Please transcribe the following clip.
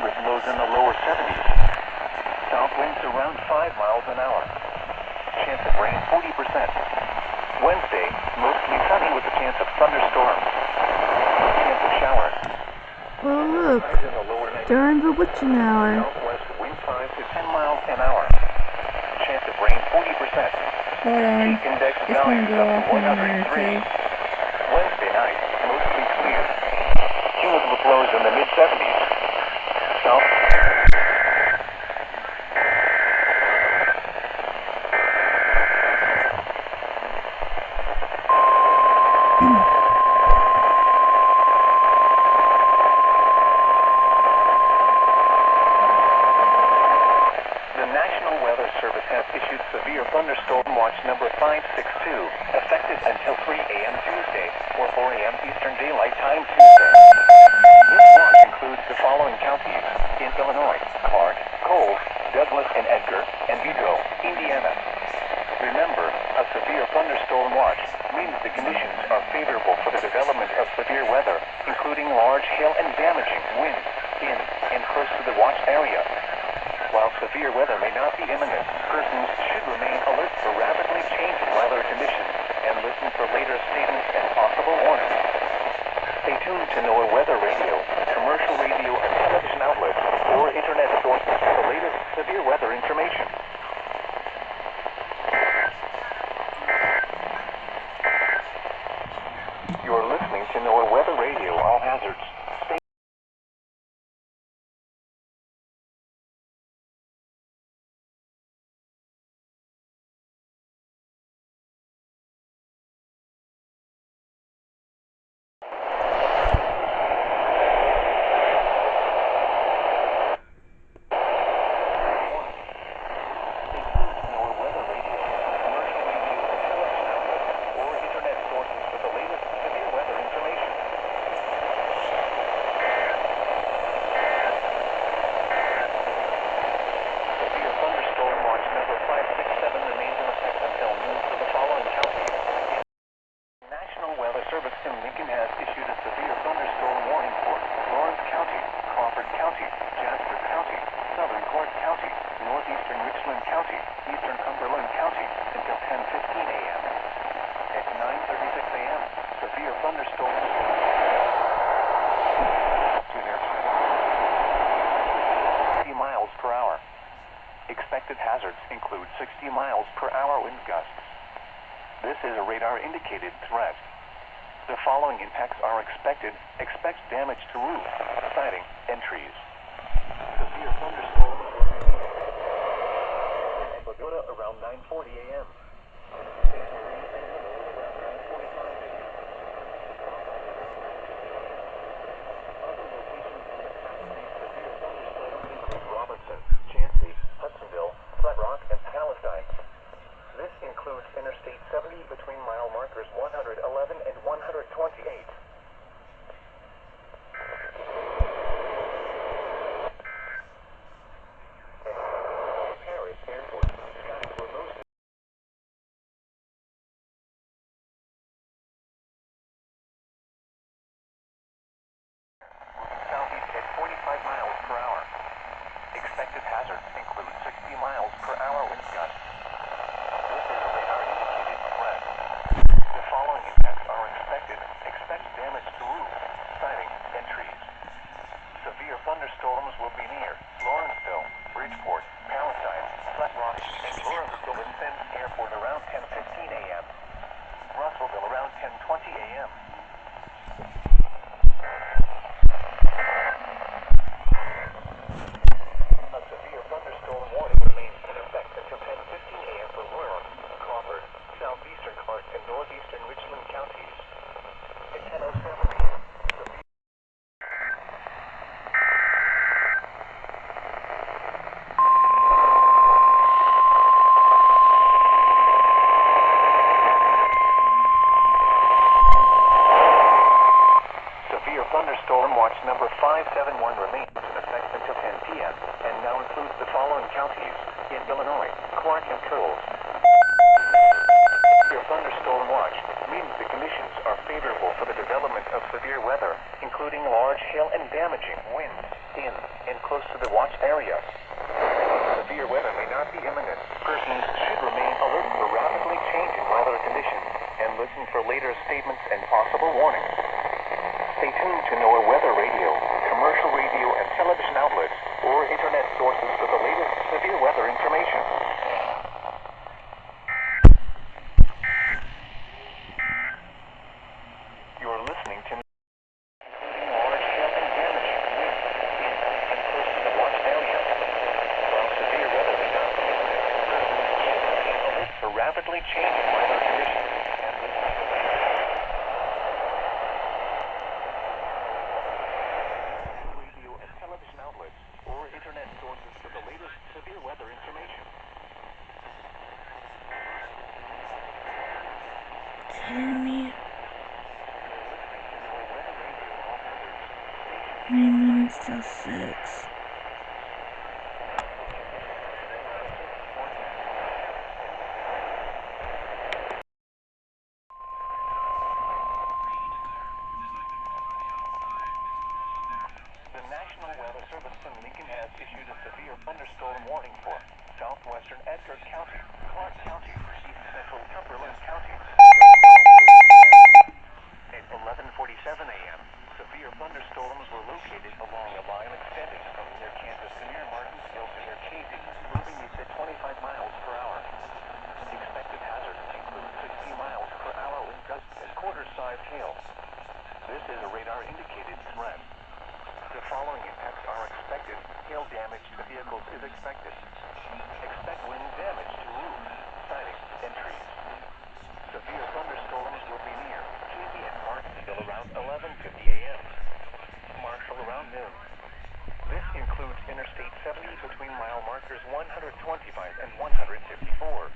with lows in the lower 70s. South winds around 5 miles an hour. Chance of rain 40%. Wednesday, mostly sunny with a chance of thunderstorms. Chance of showers. Well, look, during the witching hour. Southwest wind 5 to 10 miles an hour. Chance of rain 40%. Hold on, Heat index it's gonna values go up off to in a minute, 103. okay? Wednesday night, mostly clear. Cumulative lows in the mid-70s. South. The National Weather Service has issued severe thunderstorm watch number 562, effective until 3 a.m. Tuesday, or 4 a.m. Eastern Daylight Time Tuesday. This watch includes the following counties in Illinois: Clark, Cole, Douglas and Edgar, and Vigo, Indiana. Remember, a severe thunderstorm watch means the conditions are favorable for the development of severe weather, including large hail and damaging winds in and close to the watch area. While severe weather may not be imminent, persons should remain alert for rapidly changing weather conditions and listen for later statements and possible warnings. Stay tuned to NOAA Weather Radio, commercial radio and television outlets, or internet sources for the latest severe weather information. You're listening to NOAA Weather Radio, all hazards. Stay miles per hour. Expected hazards include 60 miles per hour wind gusts. This is a radar-indicated threat. The following impacts are expected. Expect damage to roofs, siding, and trees. Severe thunderstorms in Pagoda around 9:40 a.m. This includes Interstate 70 between mile markers 111 and 128. Paris Airport. Skies were mostly southeast at 45 miles per hour. Expected hazards include 60 miles per hour wind gusts. This is a radar-indicated threat. The following impacts are expected. Expect damage to roofs, siding, and trees. Severe thunderstorms will be near Lawrenceville, Bridgeport, Palatine, Flat Rock, and Lawrenceville and Fenn Airport around 10:15 a.m. Russellville around 10:20 a.m. A severe thunderstorm warning remains in effect until 10:15 a.m. for Royal, Crawford, southeastern Clark, and northeastern Richland counties. At 10:07 a.m. Severe thunderstorm watch number 571 remains in effect until 10 p.m. and now includes the following counties in Illinois: Clark and Coles. Severe thunderstorm watch means the conditions are favorable for the development of severe weather, including large hail and damaging winds in and close to the watch area. Severe weather may not be imminent. Persons should remain alert for rapidly changing weather conditions and listen for later statements and possible warnings. Stay tuned to NOAA Weather Radio, commercial radio and television outlets, or internet sources for the latest severe weather information. You're listening to large hail and damage winds in and close to the watch area. While severe weather may not be imminent, persons should remain alert for rapidly changing weather conditions and listen for radio and television outlets or internet sources for the latest severe weather information. Kidding me? 9 minutes till 6. The National Weather Service in Lincoln has issued a severe thunderstorm warning for southwestern Edgar County, Clark County, east central Cumberland County until 12:30 p.m. At 11:47 a.m., severe thunderstorms were located along a line extending from near Kansas to near Martinsville to near Casey, moving east at 25 miles per hour. The expected hazards include 60 miles per hour wind gusts and quarter-sized hail. This is a radar-indicated threat. The following impacts are expected. Hail damage to vehicles is expected. Expect wind damage to roofs, siding, and trees. Severe thunderstorms will be near Casey and Martinsville around 11:50 a.m. Marshall around noon. This includes Interstate 70 between mile markers 125 and 154.